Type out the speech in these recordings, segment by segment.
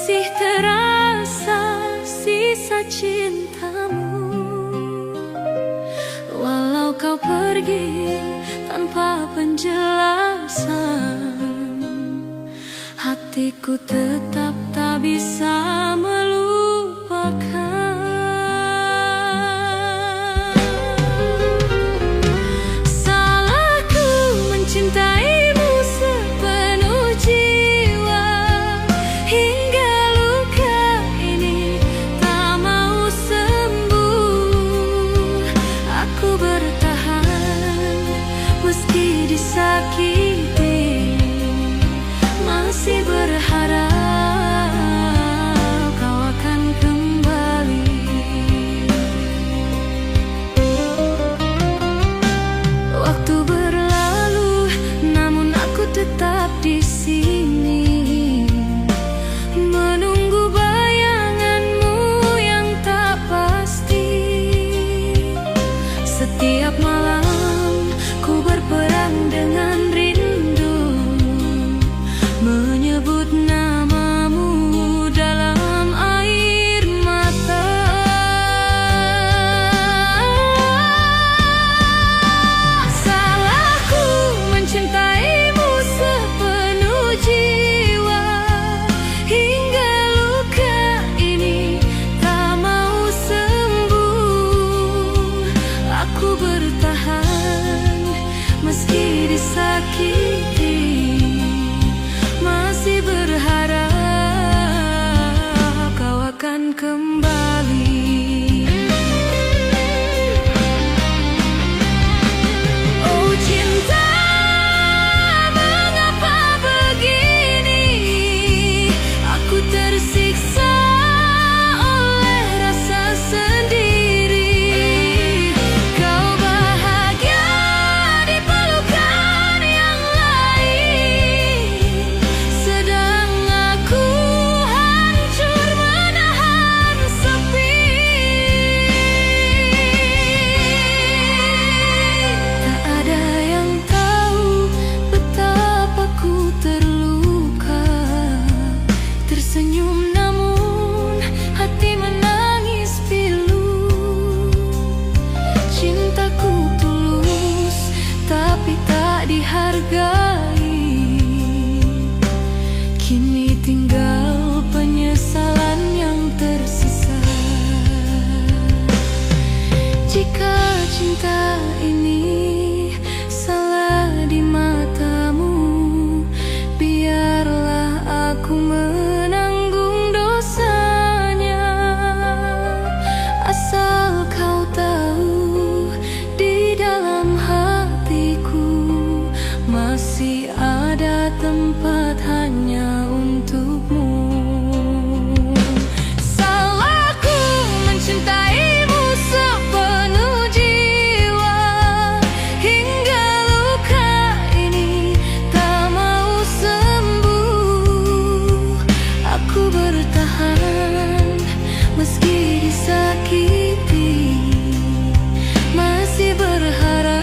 masih terasa sisa cintamu. Walau kau pergi tanpa penjelasan, hatiku tetap tak bisa melupakan. Salahku mencintaimu sepenuh jiwa, hingga luka ini tak mau sembuh. Aku bertahan meski disakiti, masih berharap kau akan kembali. Waktu berlalu, namun aku tetap di sini, menunggu bayanganmu yang tak pasti. Setiap malam ku berperang dengan rindu, menyebut namamu dalam air mata. Salahku mencintaimu sepenuh jiwa, hingga luka ini tak mau sembuh. Aku bertahan meski disakiti, masih berharap kau akan kembali. Oh cinta, mengapa begini? Aku tersiksa oleh rasa sendiri. Kau bahagia di pelukan yang lain, sedang aku hancur menahan sepi. Tak ada yang tahu betapa ku terluka, tersenyum namun hati menangis pilu. Cintaku tulus tapi tak dihargai, kini tinggal penyesalan yang tersisa. Jika cinta ini salah di matamu, biarlah aku menanggung dosanya. Asal kau tahu, di dalam hatiku masih ada tempat hanya untukmu. Salahku mencintaimu sepenuh jiwa, hingga luka ini tak mau sembuh. Aku bertahan meski disakiti, masih berharap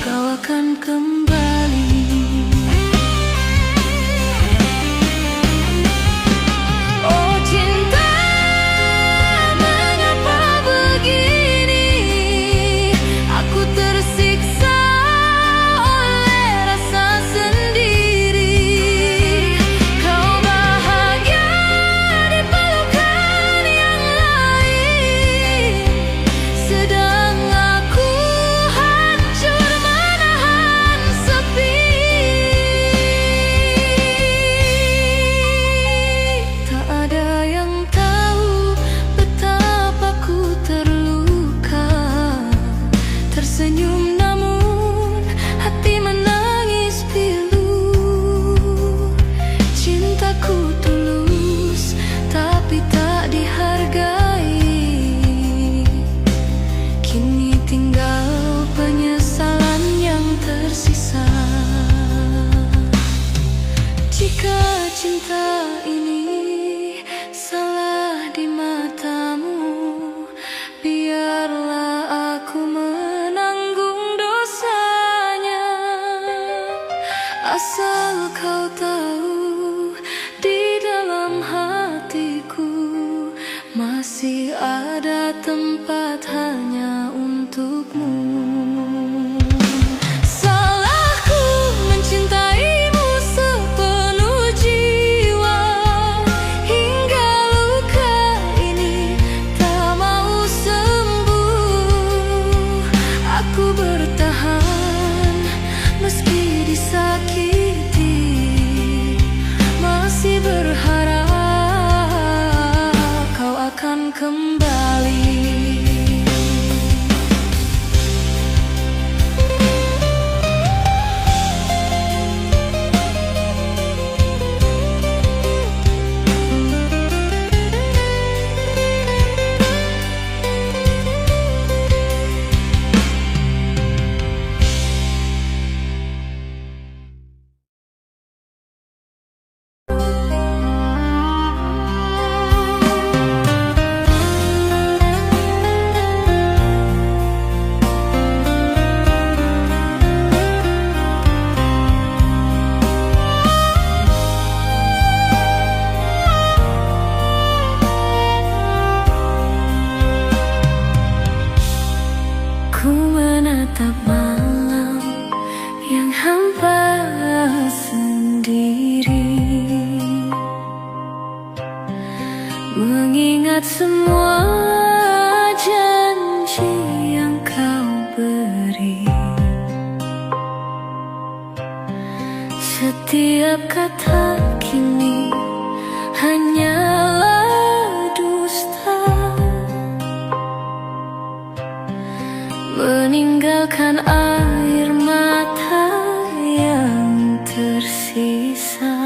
kau akan kembali. Oh cinta, mengapa begini? Aku tersiksa oleh rasa sendiri. Kau bahagia di pelukan yang lain, sedang aku hancur menahan sepi. Tak ada yang tahu betapa ku terluka, tersenyum namun hati menangis pilu. Cintaku tulus tapi tak dihargai, kini tinggal penyesalan yang tersisa. Jika cinta ini salah di matamu, biarlah aku menanggung dosanya. Asal kau tahu, di Ku menatap malam yang hampa sendiri, mengingat semua janji yang kau beri. Setiap kata kini hanyalah dusta, meninggalkan air mata yang tersisa.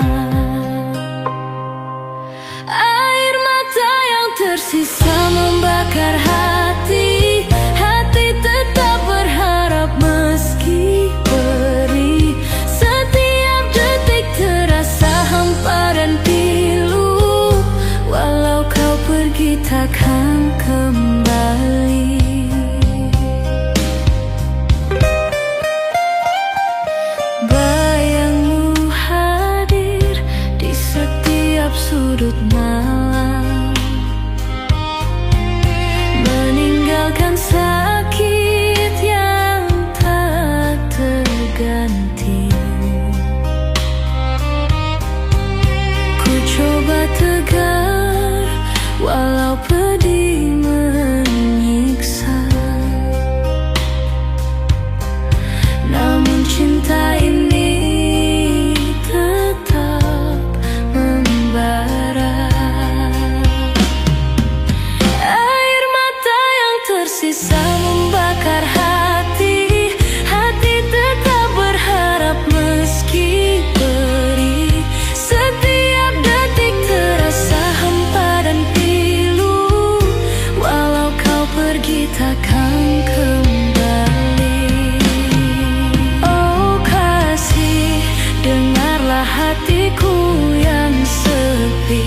Air mata yang tersisa membakar hati. Hati tetap berharap meski perih. Setiap detik terasa hampa dan pilu. Walau kau pergi takkan kembali. Bayangmu hadir di setiap sudut malam, meninggalkan sakit yang tak terganti. Ku coba tegar walau pedih menyiksa, namun cinta ini tetap membara. Air mata yang tersisa membakar hati. Hati tetap berharap meski perih. Setiap detik terasa hampa dan pilu. Walau kau pergi takkan kembali. Oh kasih, dengarlah hatiku yang sepi.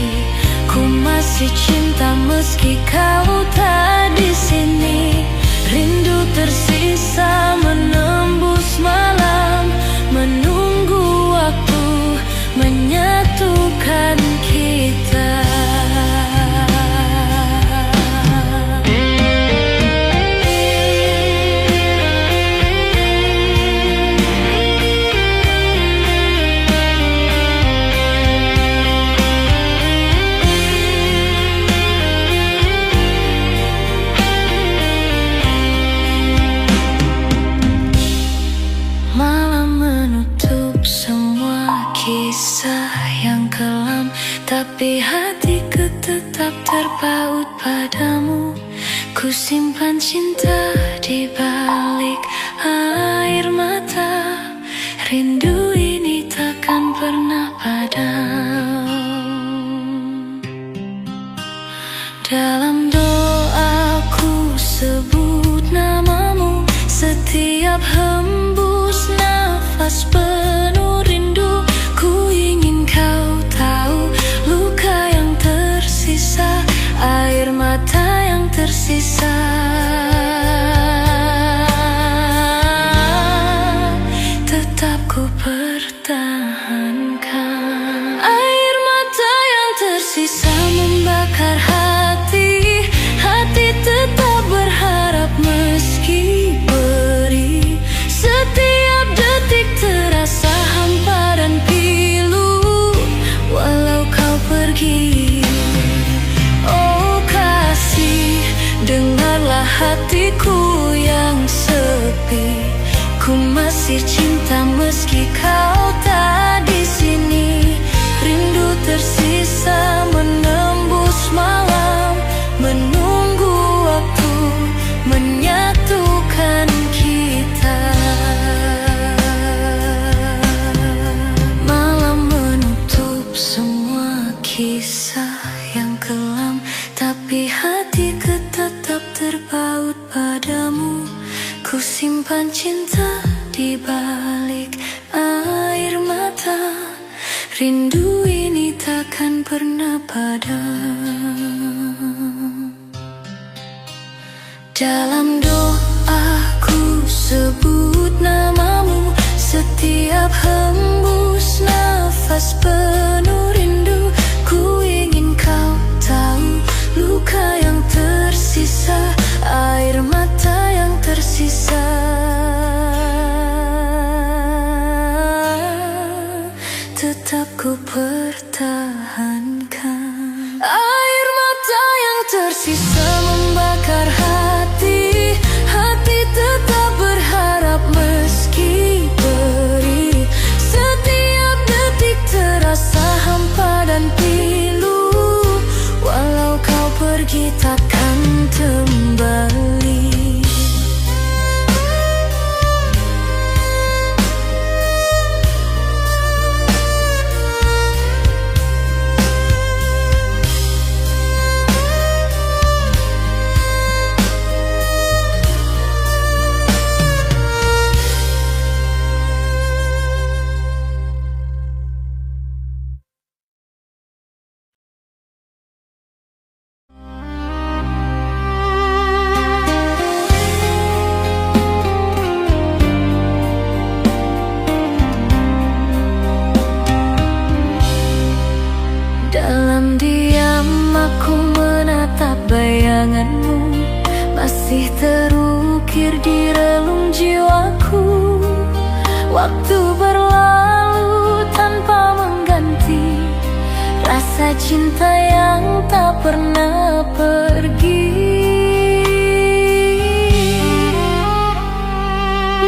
Ku masih cinta meski kau tak di sini. Rindu tersisa menembus malam, menunggu waktu menyatukan kita. Malam menutup semua kisah yang kelam, tapi hatiku tetap terpaut padamu. Ku simpan cinta di balik air mata. Rindu ini takkan pernah padam. Dalam doaku sebut namamu. Setiap hembus nafas penuh rindu. Ku ingin kau tahu luka yang tersisa, air mata yang tersisa. Tetap ku pertahankan. Air mata yang tersisa membakar hati. Hati tetap berharap meski perih. Setiap detik terasa hampa dan pilu. Walau kau pergi. Oh kasih, dengarlah hatiku yang sepi. Ku masih cinta meski kau tak di sini. Rindu tersisa menembus malam, menunggu waktu menyatukan kita. Malam menutup semua kisah yang kelam, tapi hatiku tetap terpaut padamu. Ku simpan cinta di balik air mata. Rindu ini takkan pernah padam. Dalam doaku sebut namamu. Setiap hembus nafas penuh rindu. Ku ingin kau tahu luka yang tersisa, air mata yang tersisa. terukir di relung jiwaku. Waktu berlalu tanpa mengganti rasa cinta yang tak pernah pergi.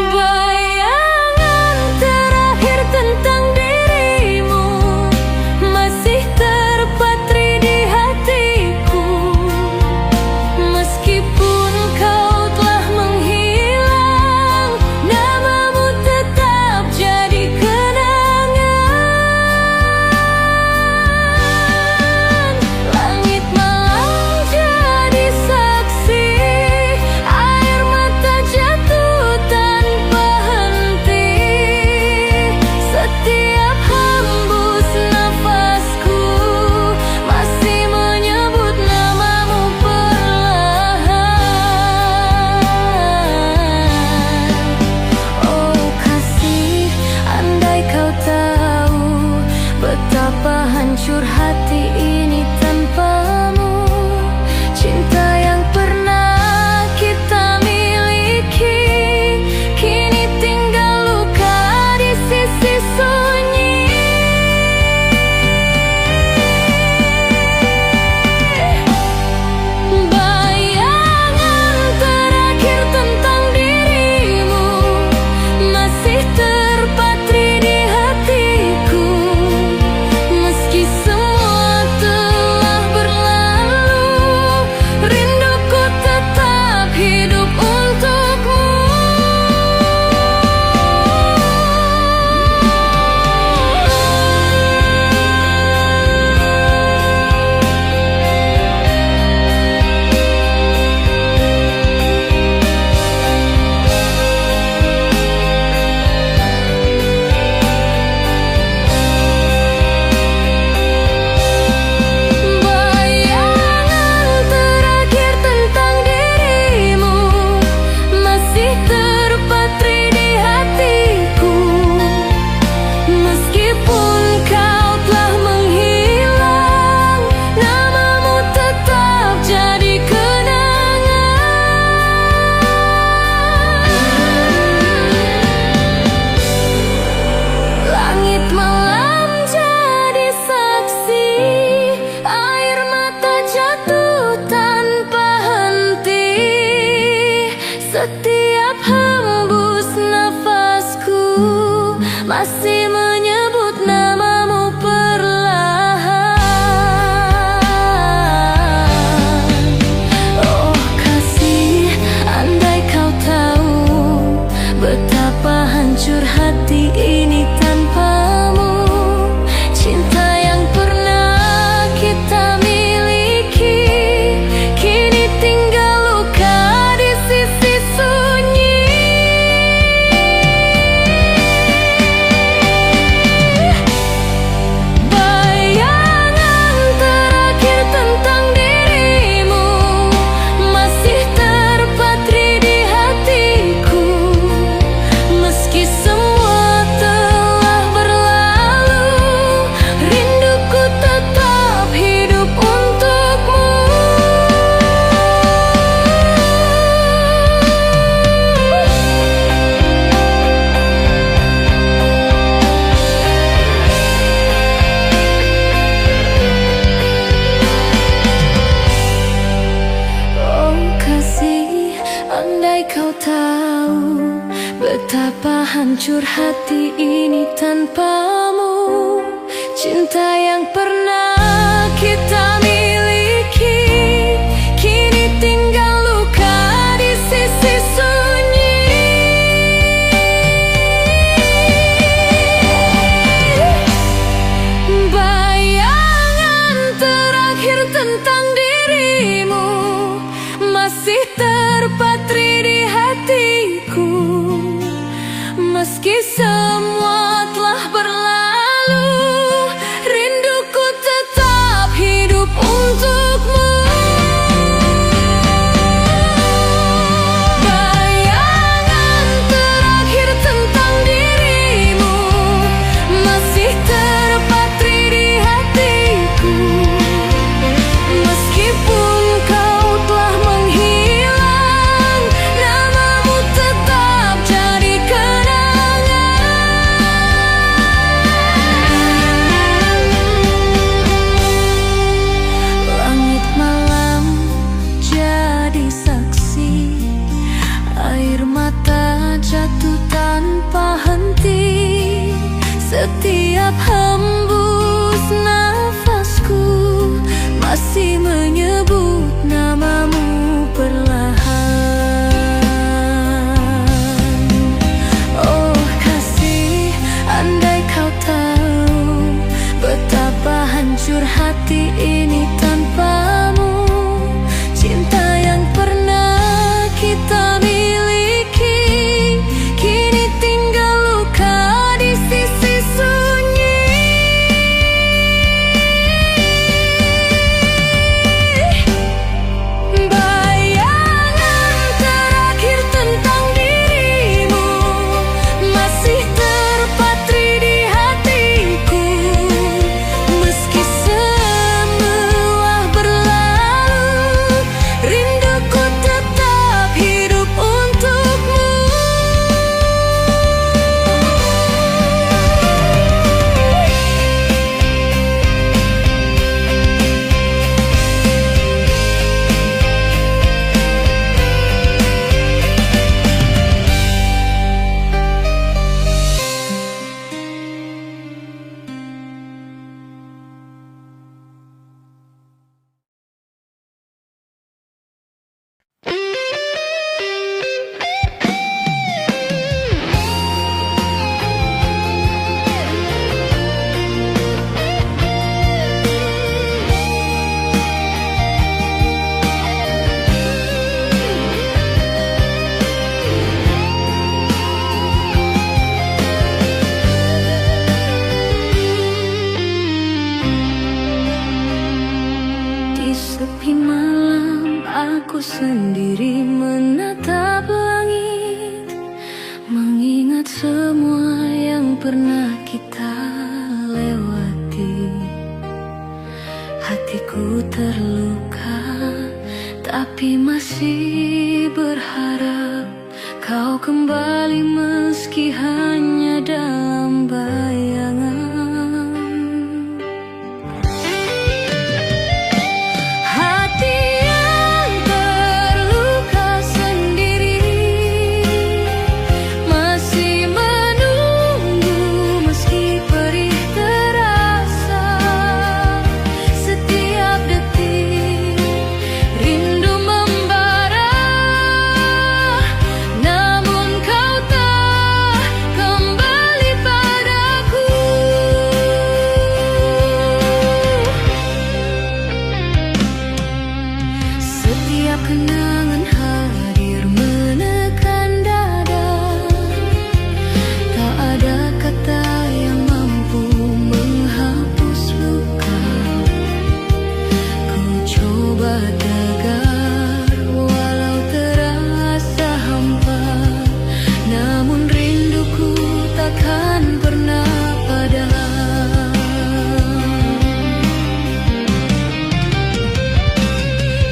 Bayangan terakhir tentang dirimu masih terpatri di hatiku. Meskipun kau telah menghilang, namamu tetap jadi kenangan. Langit malam jadi saksi, air mata jatuh tanpa henti. Setiap hembus nafasku masih menyebut namamu perlahan. Oh kasih, andai kau tahu betapa hancur hati ini tanpamu. Cinta yang pernah kita miliki kini tinggal luka di sisi sunyi. Bayangan terakhir tentang dirimu masih terpatri di hatiku. Meski semua telah berlalu, rinduku tetap hidup untukmu. Bayangan terakhir tentang dirimu masih terpatri di hatiku. Meskipun kau telah menghilang, namamu tetap jadi kenangan. Langit malam jadi saksi, air mata jatuh tanpa henti. Setiap hembus nafasku masih menyebut namamu perlahan. Oh kasih, andai kau tahu betapa hancur hati ini tanpamu. Cinta yang pernah kita miliki kini tinggal luka di sisi sunyi. Bayangan terakhir tentang dirimu masih terpatri di hatiku. Meski semua telah berlalu, rinduku tetap hidup untukmu. Oh kasih, andai kau tahu betapa hancur hati ini tanpamu. Cinta yang pernah kita miliki kini tinggal luka di sisi sunyi. Bayangan terakhir tentang dirimu masih terpatri di hatiku. Meski semua telah berlalu, rinduku tetap hidup untukmu. Bayangan terakhir tentang dirimu masih terpatri di hatiku. Meskipun kau telah menghilang, Setiap hembus nafasku masih menyebut namamu perlahan. Oh kasih, andai kau tahu betapa hancur hati ini tanpamu. Cinta yang pernah kita miliki kini tinggal luka di sisi sunyi. Bayangan terakhir tentang dirimu masih terpatri di hatiku. Meski semua berlalu, rinduku tetap hidup untukmu. Di sepi malam aku sendiri menatap langit, mengingat semua yang pernah kita lewati. Hatiku terluka, tapi masih berharap kau kembali meski hanya dalam bayangan. Hati yang terluka sendiri masih menunggu meski perih terasa. Setiap detik rindu membara, namun kau tak kembali padaku. Setiap kenangan hadir menekan dada, tak ada kata yang mampu menghapus luka. Ku coba tegar walau terasa hampa, namun rinduku takkan pernah padam.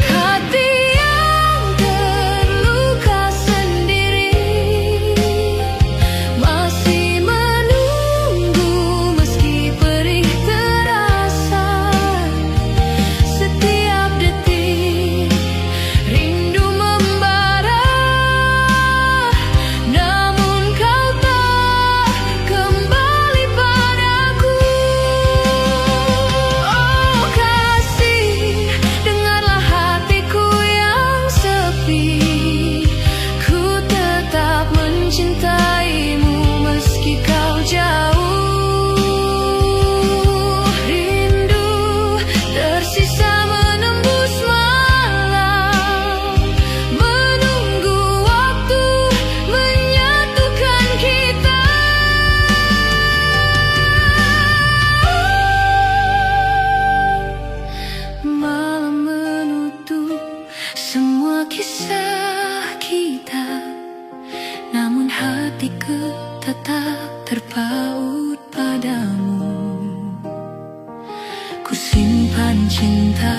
Hati yang terluka sendiri masih menunggu meski perih terasa. Setiap detik rindu membara, namun kau tak kembali padaku. Oh kasih, dengarlah hatiku yang sepi. Ku tetap mencintaimu meski kau jauh. Rindu tersisa menembus malam, menunggu waktu menyatukan kita. Malam menutup semua kisah kita, namun hatiku tetap terpaut padamu. Ku simpan cinta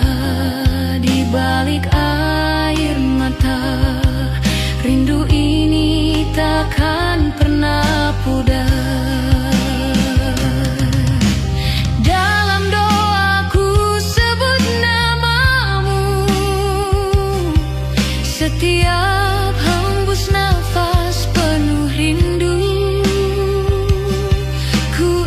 di balik air mata. Rindu ini takkan pernah pudar. Dalam doaku sebut namamu. Setiap hembus nafas penuh rindu. Ku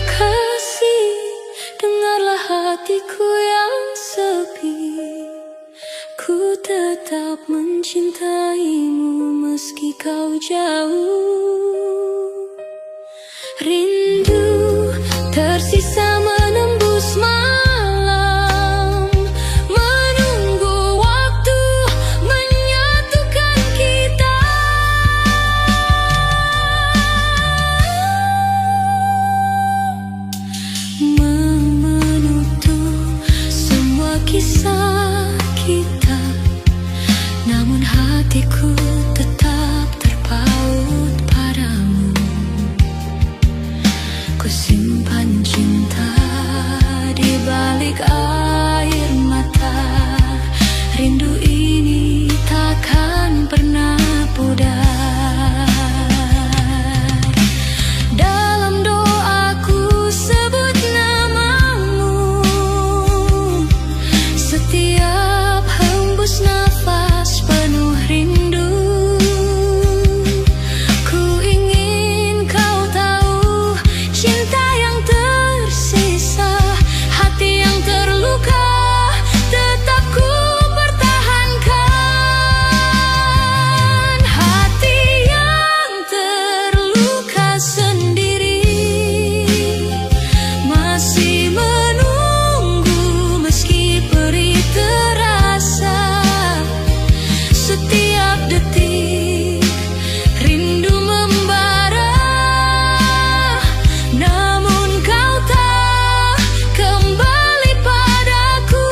kasih, dengarlah hatiku yang sepi. Ku tetap mencintaimu meski kau jauh. Rindu tersisa menembus malam, menunggu waktu menyatukan kita. Menutup semua kisah kita, namun hatiku tetap terpaut padamu. Ku simpan cinta di balik air mata. Rindu ini takkan pernah pudar. Dalam doaku sebut namamu, setiap hembus nafas penuh rindu. Ku ingin kau tahu, cinta yang tersisa, hati yang terluka, tetap ku pertahankan. Hati yang terluka sendiri masih menunggu meski perih terasa. Setiap detik rindu membara, namun kau tak kembali padaku.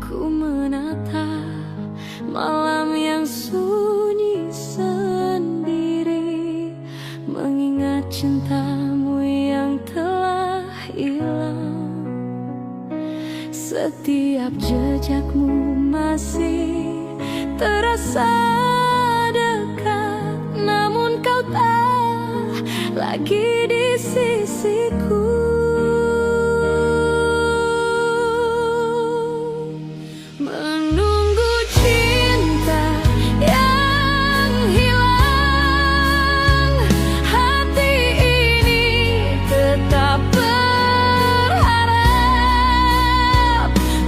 Ku menatap malam yang sunyi sendiri, mengingat cintamu yang telah hilang. Setiap jejakmu masih terasa dekat, namun kau tak lagi di sisiku. Menunggu cinta yang hilang, hati ini tetap berharap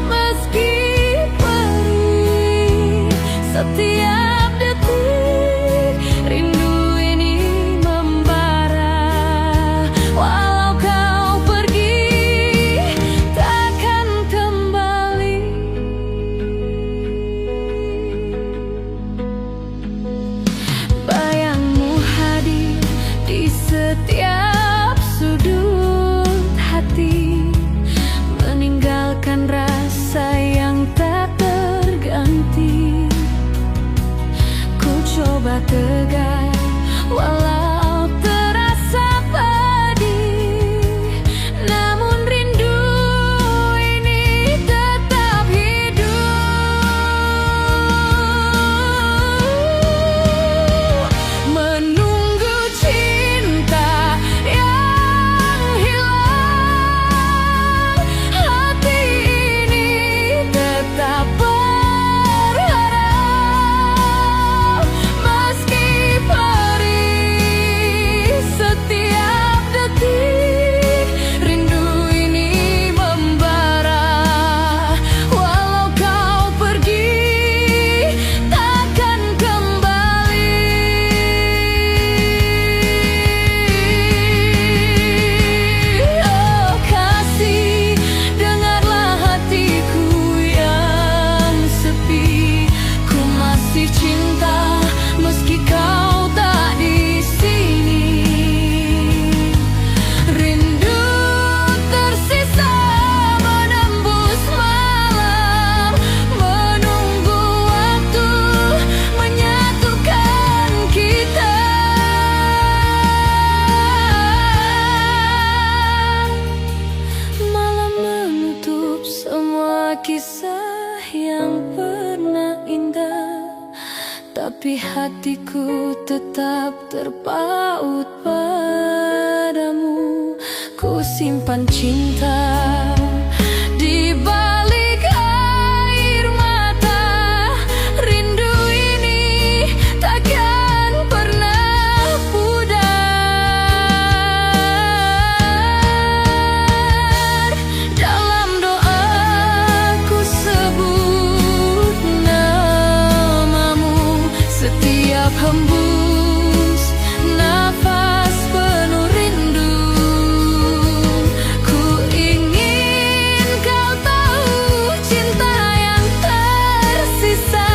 meski perih. Setiap detik rindu ini membara, walau kau pergi takkan kembali. Bayangmu hadir di setiap sudut hati, meninggalkan rasa yang tak terganti. Ku coba tegar walau terasa pedih, namun rindu ini tetap hidup. Menunggu cinta yang hilang, hati ini tetap berharap meski perih. kisah yang pernah indah, tapi hatiku tetap terpaut padamu. Ku simpan cinta di balik air mata. Rindu ini takkan pernah pudar. Dalam doaku sebut namamu, setiap hembus nafas penuh rindu. Ku ingin kau tahu cinta yang tersisa,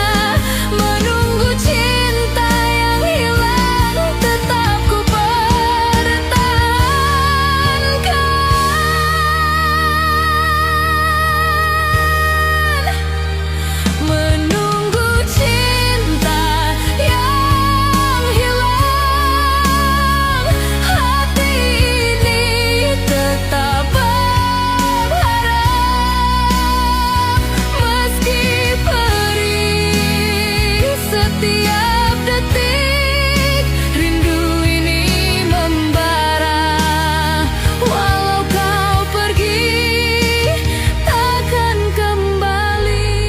menunggu cinta yang hilang tetap ku pertahankan. Menunggu cinta yang hilang, hati ini tetap berharap. Meski perih setiap detik, rindu ini membara. Walau kau pergi, takkan kembali.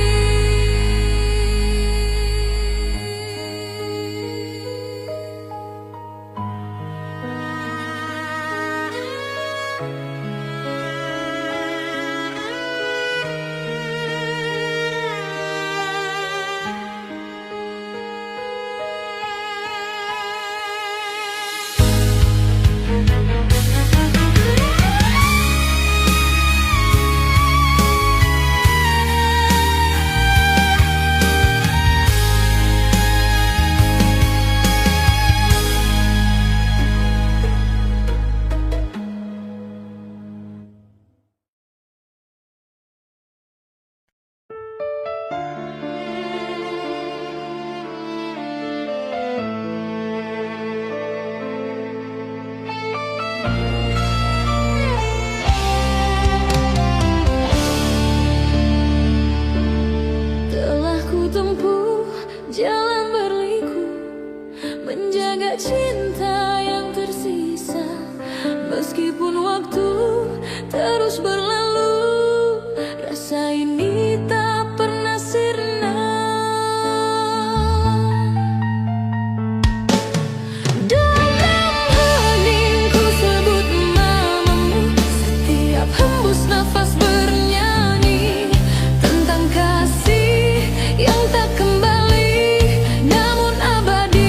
Telah ku tempuh jalan berliku, menjaga cinta yang tersisa. Meskipun waktu terus berlalu, rasa ini tak pernah sirna. Dalam heningku sebut namamu, setiap hembus nafas bernyanyi tentang kasih yang tak kembali namun abadi.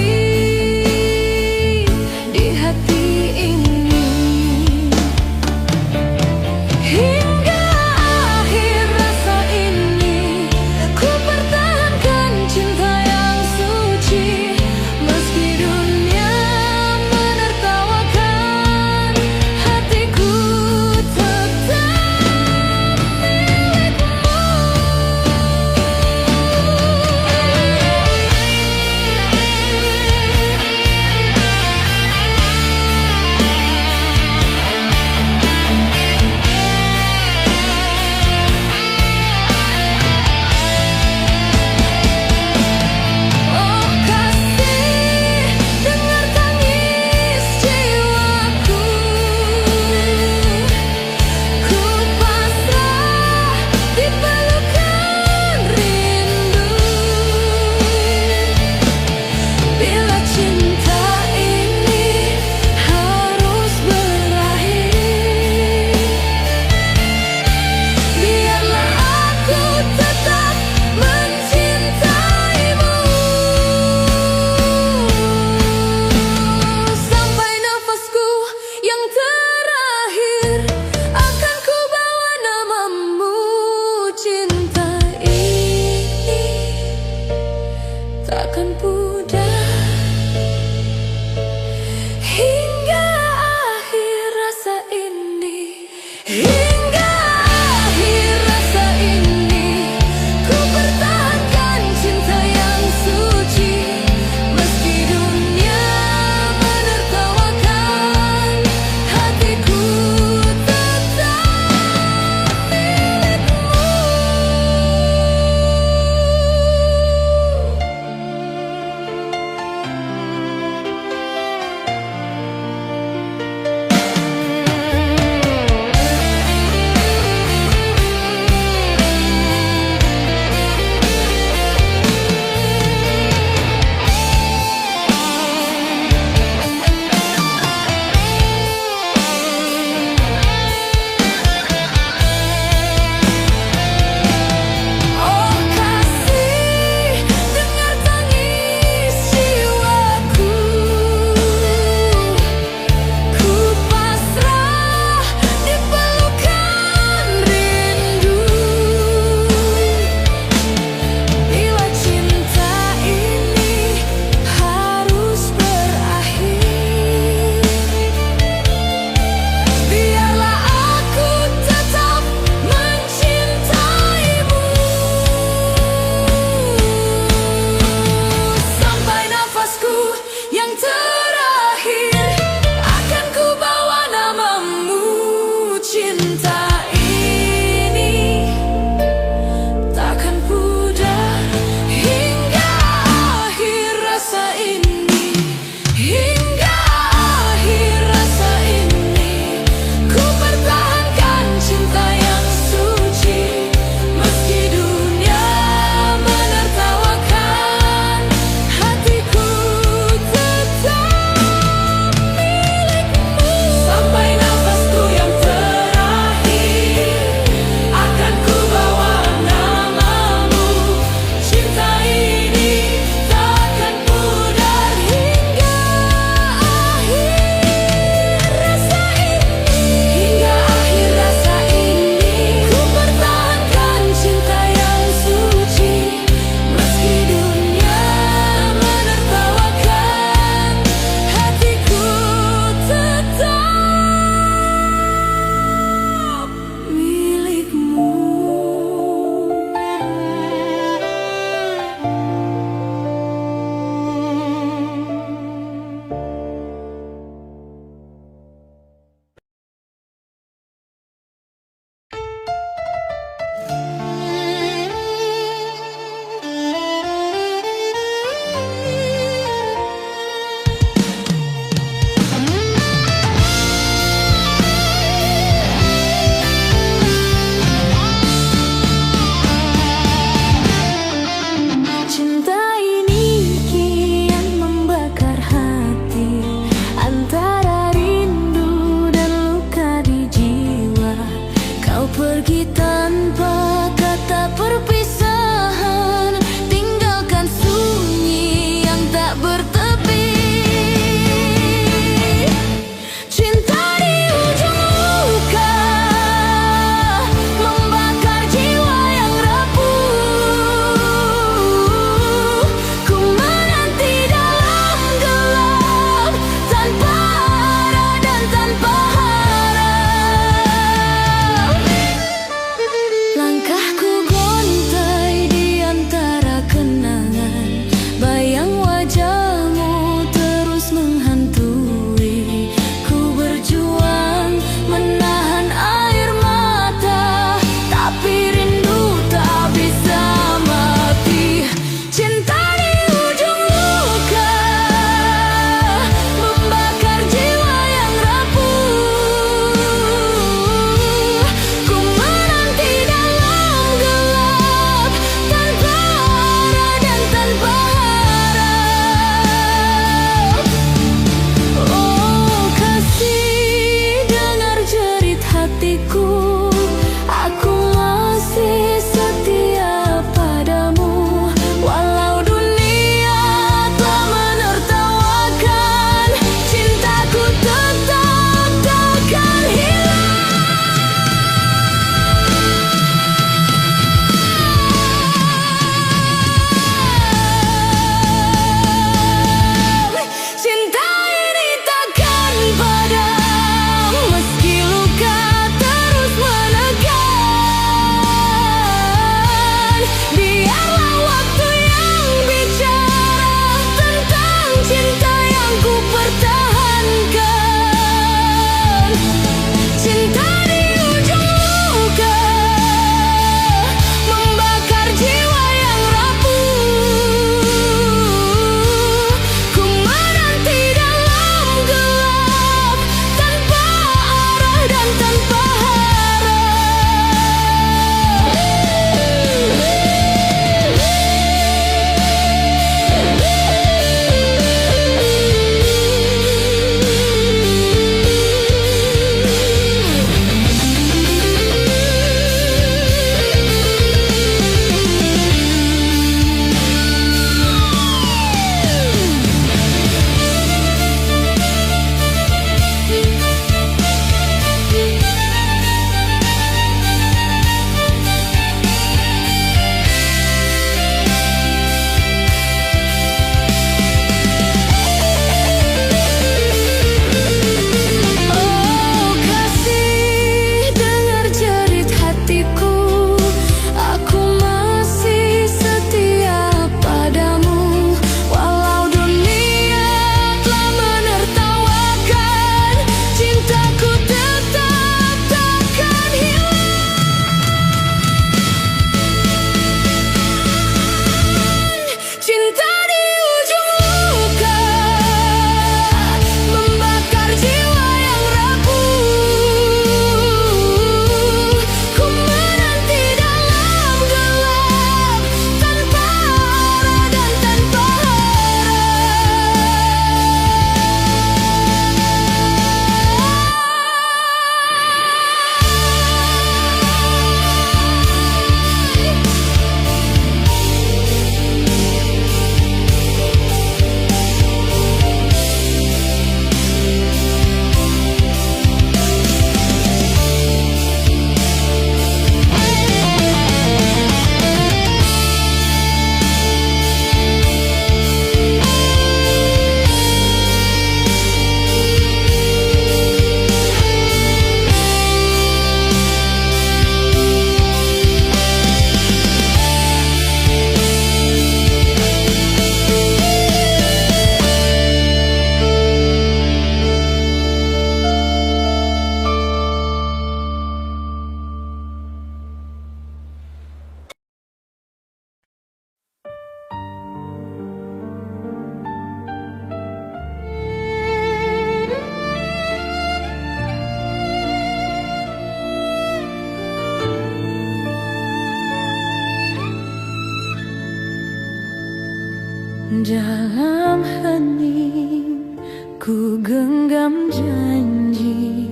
Dalam hening ku genggam janji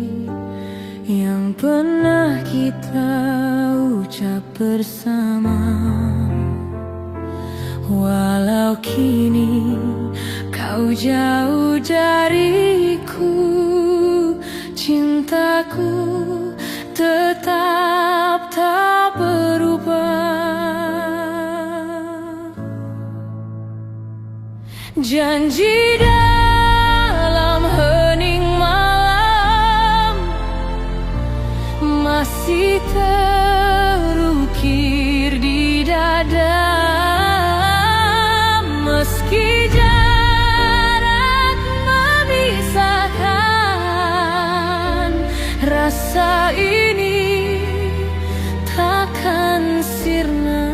yang pernah kita ucap bersama. Walau kini kau jauh dariku, cintaku tetap tak berubah. Janji dalam hening malam masih terukir di dada. Meski jarak memisahkan, rasa ini takkan sirna.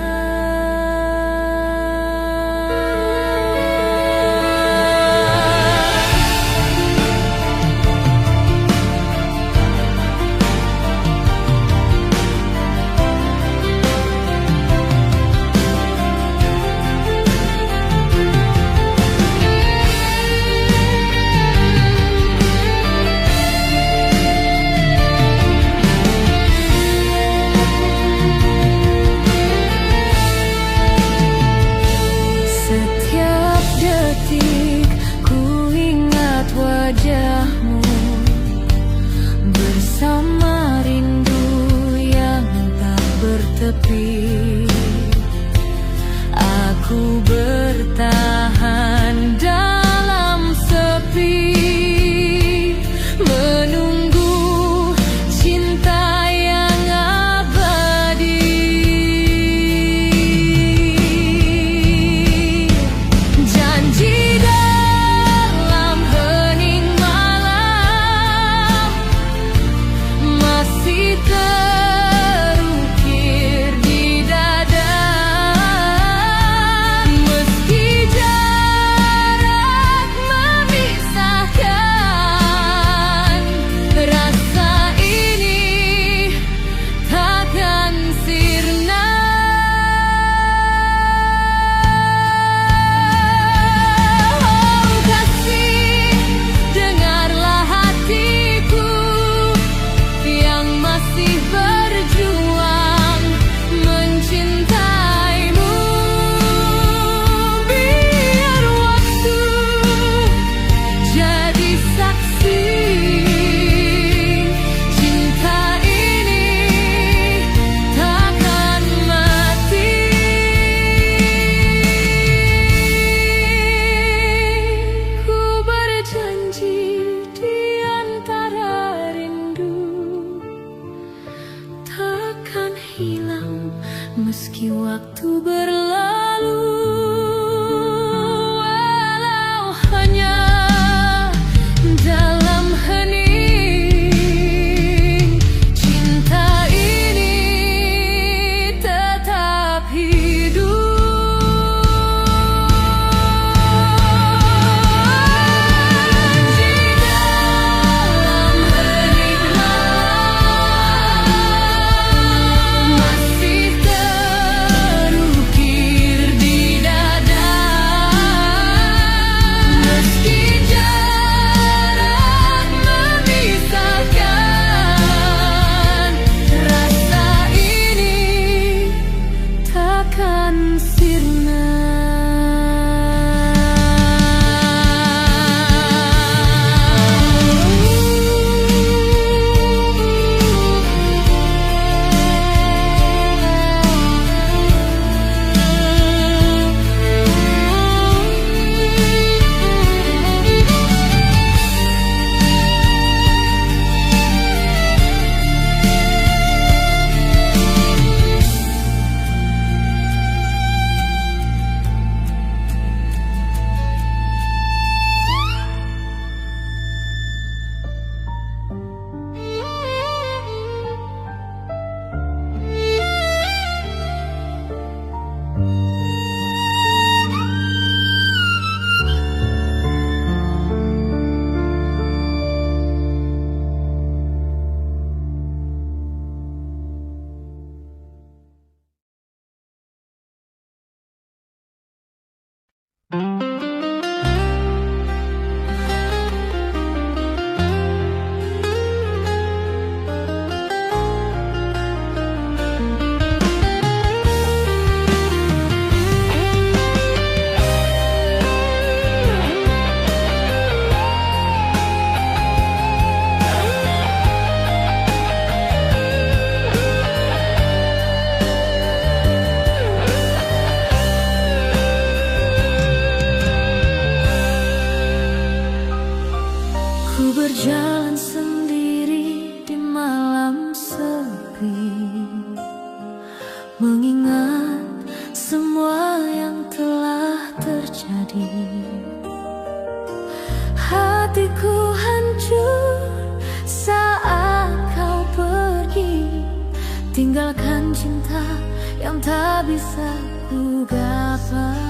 Wajahmu bersama rindu yang tak bertepi. Aku bertahan dalam sepi, menunggu cinta yang abadi. Janji terukir di dada. Meski jarak memisahkan, rasa ini takkan sirna. Oh kasih, dengarlah hatiku yang masih berjuang mencintaimu. Biar waktu jadi saksi, cinta ini takkan mati. Ku berjanji di antara rindu takkan hilang meski waktu berlalu. Walau hanya dalam hening, cinta ini tetap hidup. Di dalam hening malam masih terukir di Ku berjalan sendiri di malam sepi, mengingat semua yang telah terjadi. Hatiku hancur saat kau pergi, tinggalkan cinta yang tak bisa ku gapai.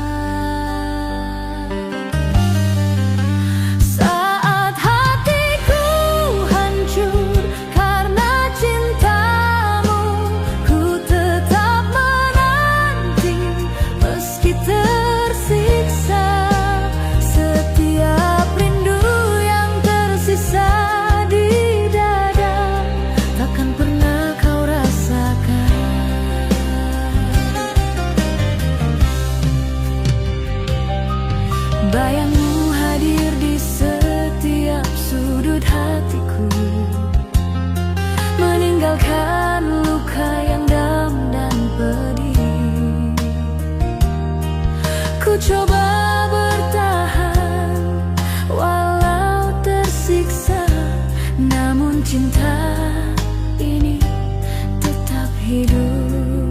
Bayangmu hadir di setiap sudut hatiku, meninggalkan luka yang dalam dan pedih. Ku coba bertahan walau tersiksa, namun cinta ini tetap hidup.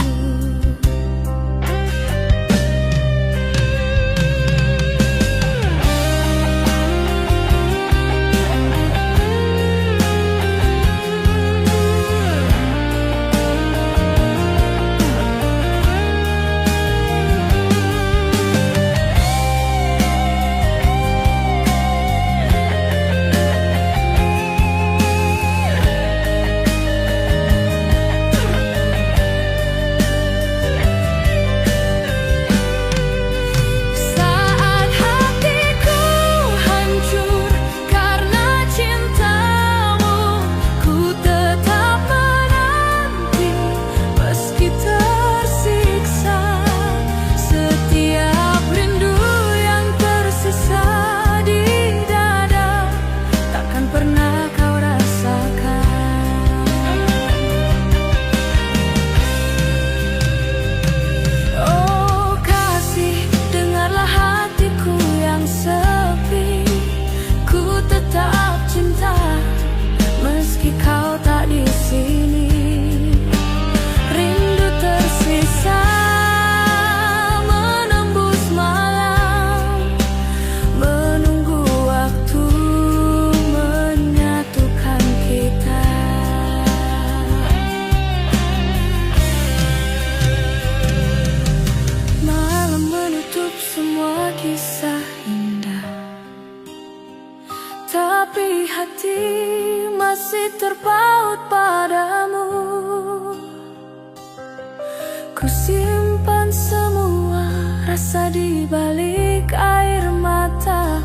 Tapi hati masih terpaut padamu. Ku simpan semua rasa di balik air mata.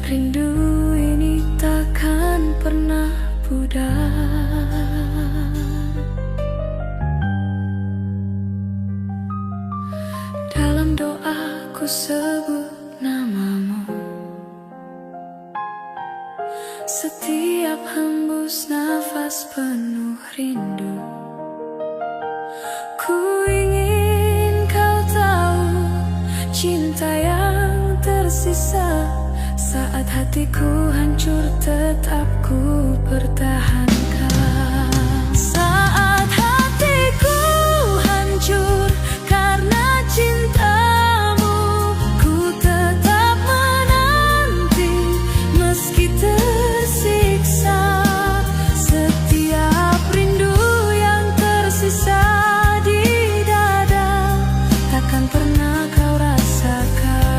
Rindu ini takkan pernah pudar. Dalam doa ku sebut namamu, setiap hembus nafas penuh rindu. Ku ingin kau tahu cinta yang tersisa. Saat hatiku hancur tetap ku pertahankan. Saat hatiku hancur karena cintamu, ku tetap menanti meski tersiksa. Setiap rindu yang tersisa di dada takkan pernah kau rasakan.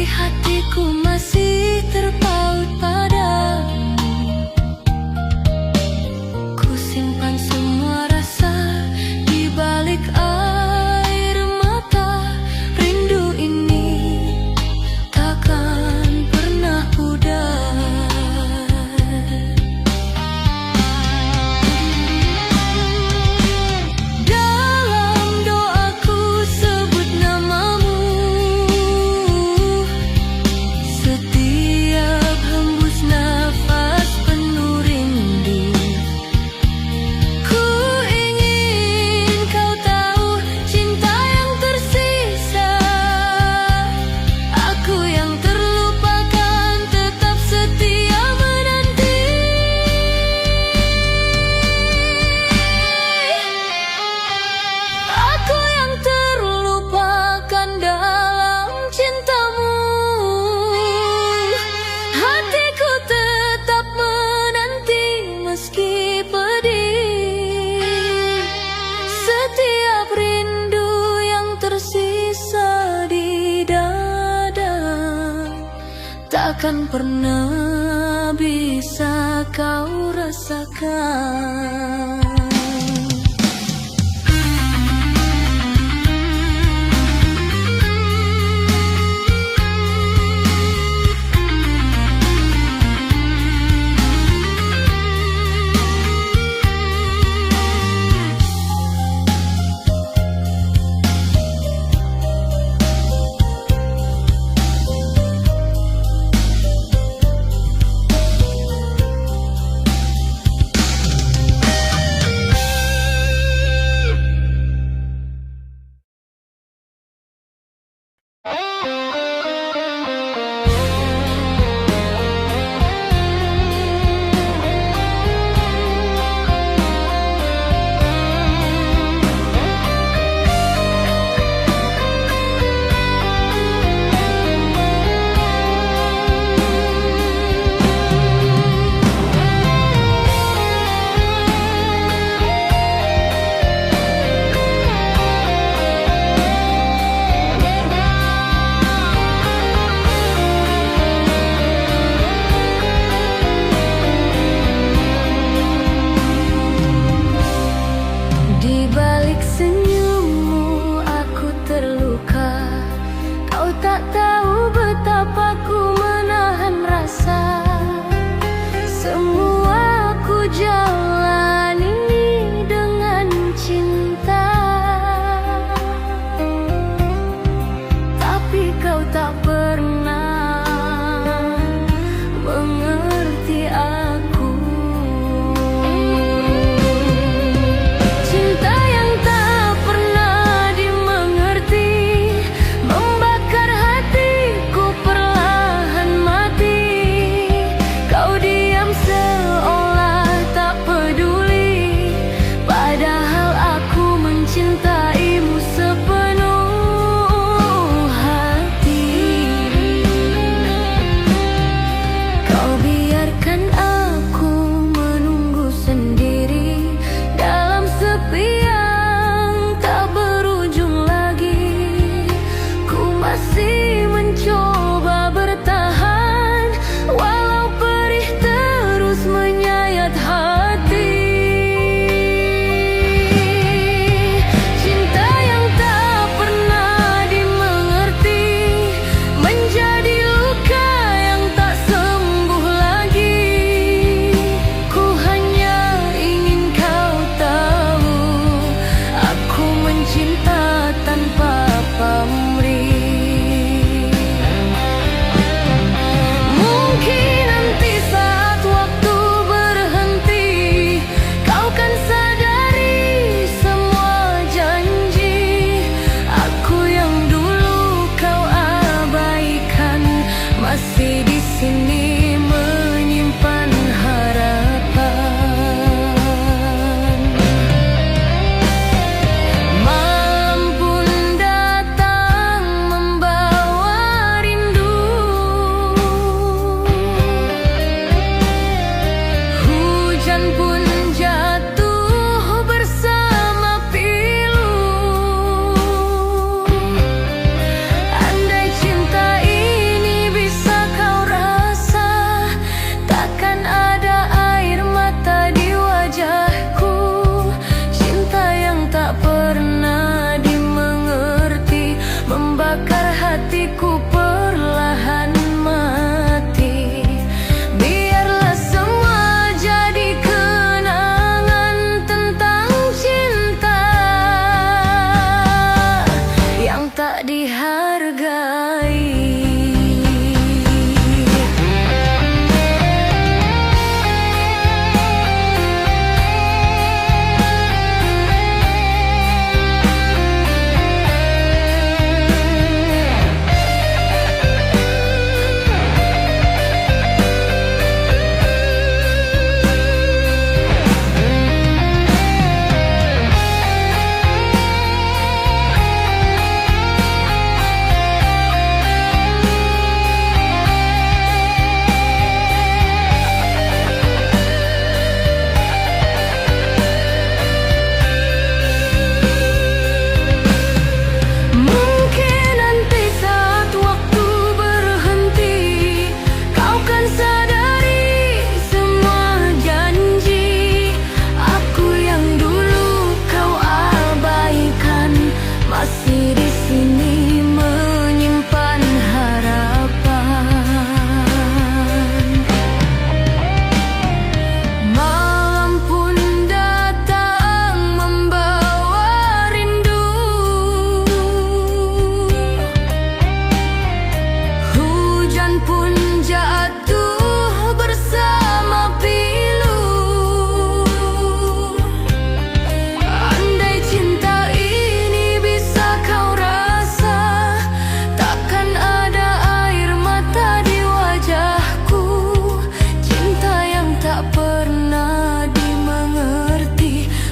hatiku masih terpaut padamu. Ku simpan semua rasa di balik air mata. Rindu ini takkan pernah pudar. Dalam doaku sebut namamu, setiap hembus nafas penuh rindu. Ku ingin kau tahu cinta yang tersisa, aku yang terlupakan tetap setia menanti. Aku yang terlupakan dalam cintamu, hatiku tetap menanti meski pedih. Setiap rindu yang tersisa di dada takkan pernah bisa kau rasakan. Di balik senyummu aku terluka. Kau tak tahu betapa ku menahan rasa. Semua ku jalani dengan cinta, tapi kau tak pernah mengerti aku. Cinta yang tak pernah dimengerti membakar hatiku perlahan mati. Kau diam seolah tak peduli, padahal aku mencintaimu sepenuh hati. hatiku perlahan mati. Biarlah semua jadi kenangan tentang cinta yang tak dihargai.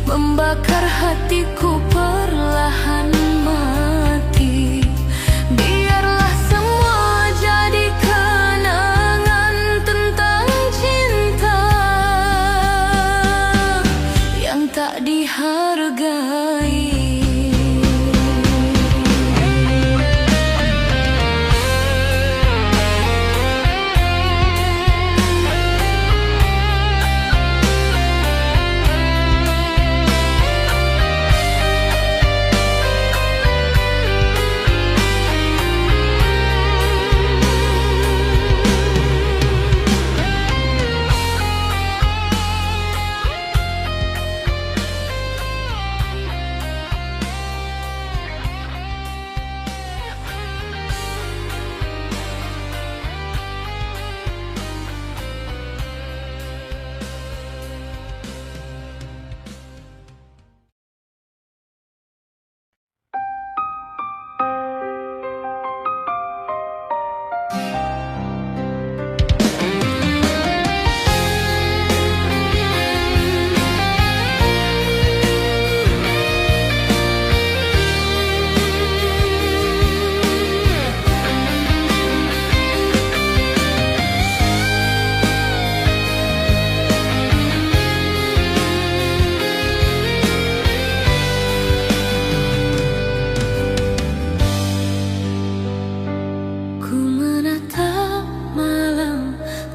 Membakar hatiku perlahan mati. Biarlah semua jadi kenangan tentang cinta yang tak dihargai.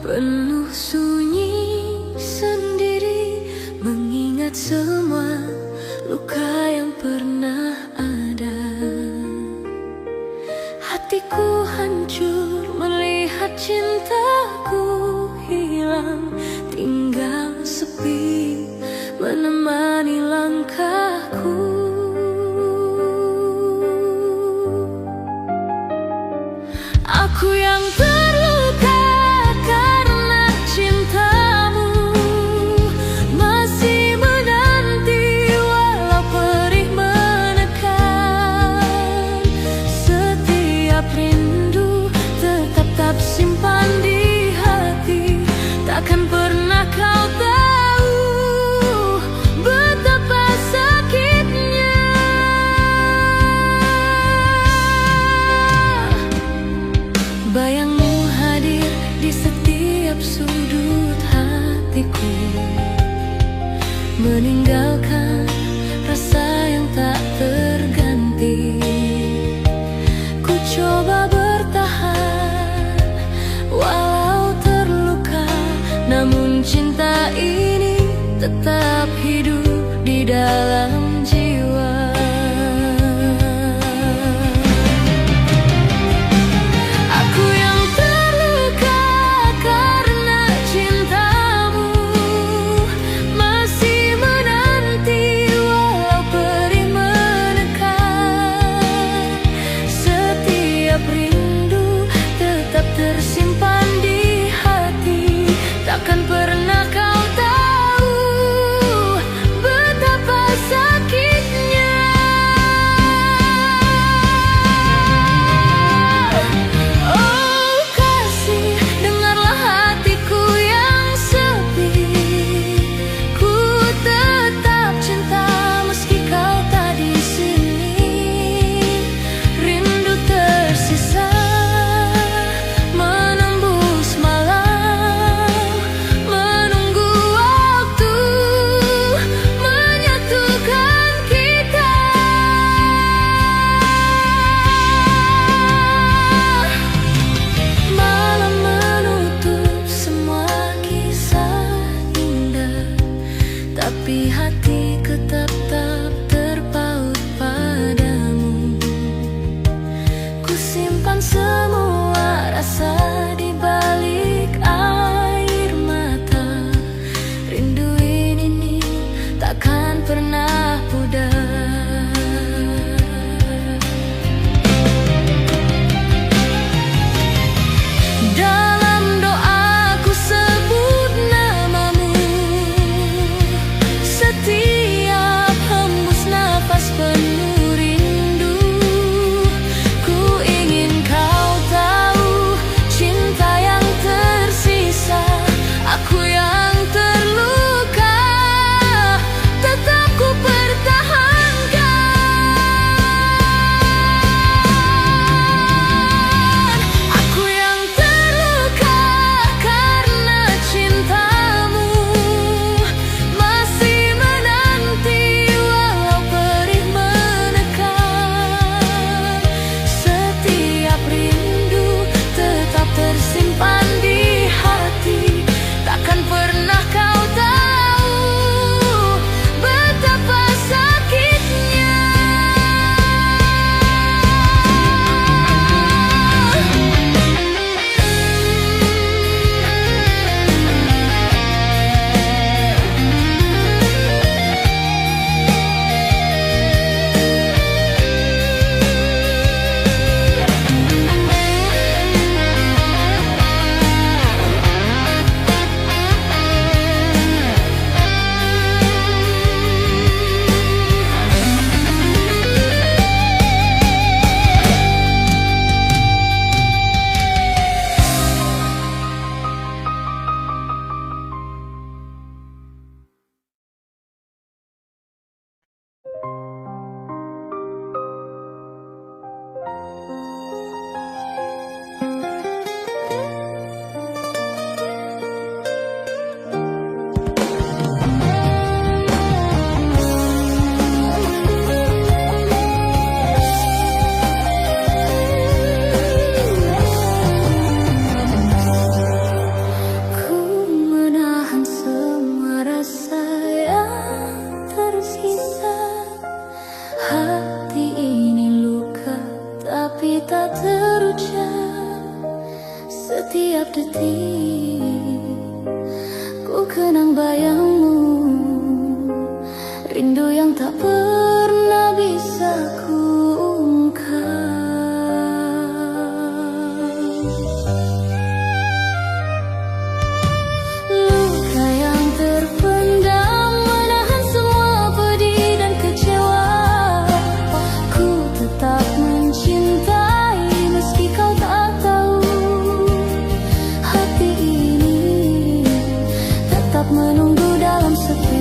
Penuh sunyi sendiri, mengingat semua luka yang pernah ada. Hatiku hancur melihat cintaku hilang, tinggal sepi menemani langkahku. Aku yang terluka karena cintamu, masih menanti walau perih menekan. Setiap rindu tetap tak simpan di hati, takkan pernah kau tahu betapa sakitnya. Bayangmu hadir di setiap sudut hatiku, meninggalkan rasa yang tak terganti. Ku coba bertahan walau terluka, namun cinta ini tetap hidup di dalam jiwa. setiap detik. Ku kenang bayangmu, rindu yang tak pernah bisa ku ungkap. Luka yang terpendam menahan semua pedih dan kecewa. Ku tetap mencintai meski kau tak tahu. Hati ini tetap menunggu dalam sepi.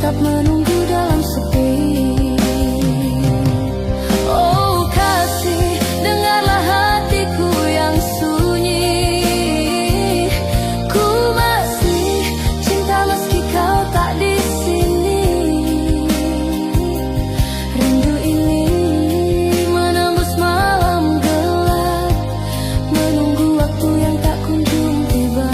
Menunggu dalam sepi. Oh kasih, dengarlah hatiku yang sunyi. Ku masih cinta meski kau tak di sini. Rindu ini menembus malam gelap, menunggu waktu yang tak kunjung tiba.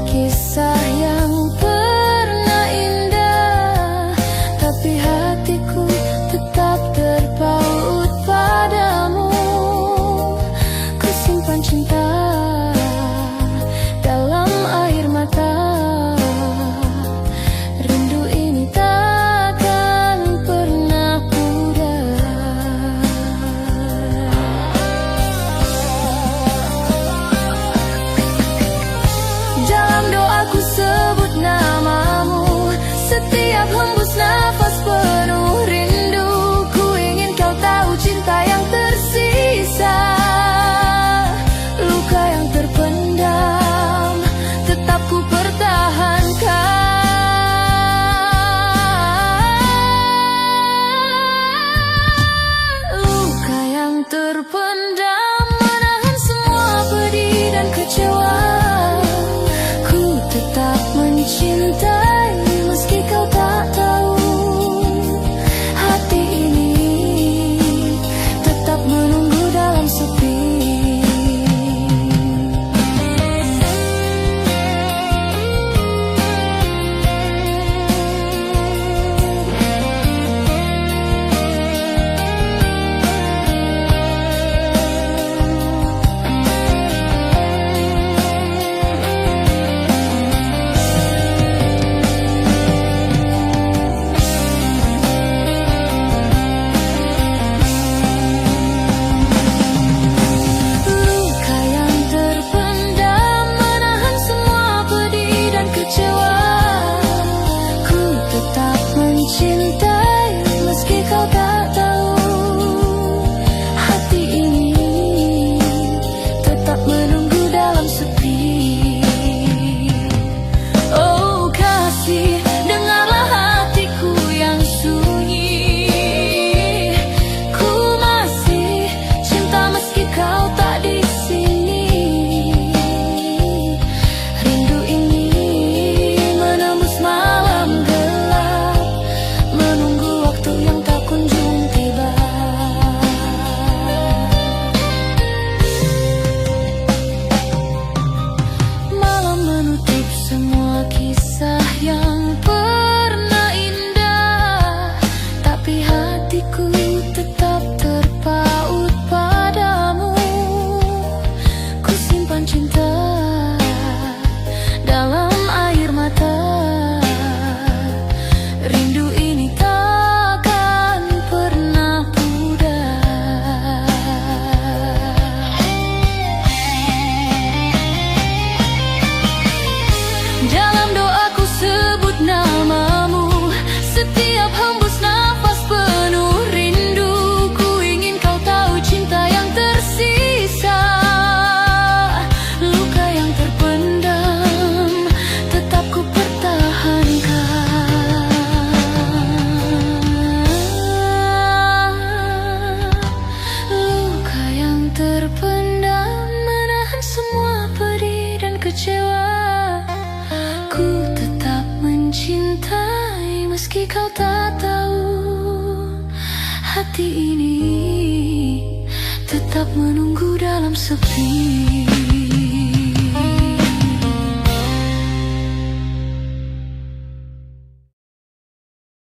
Kisah yang pernah indah, tapi hatiku tetap terpaut padamu. Ku simpan cinta dalam air mata. Rindu ini takkan pernah pudar. Dalam doaku sebut namamu, setiap hembus nafas penuh rindu. Ku ingin kau tahu cinta yang tersisa. Luka yang terpendam tetap ku pertahankan. Luka yang terpendam menahan semua pedih dan kecewa. Tetap mencintai meski kau tak tahu. Hati ini tetap menunggu dalam sepi. Dalam sebut namamu. Setiap hembus nafas penuh rindu. Ku ingin kau tahu cinta yang tersisa. Luka yang terpendam tetap ku pertahankan. Luka yang terpendam menahan semua pedih dan kecewa. Ku tetap mencintai meski kau tak tahu. Hati ini tetap menunggu dalam sepi.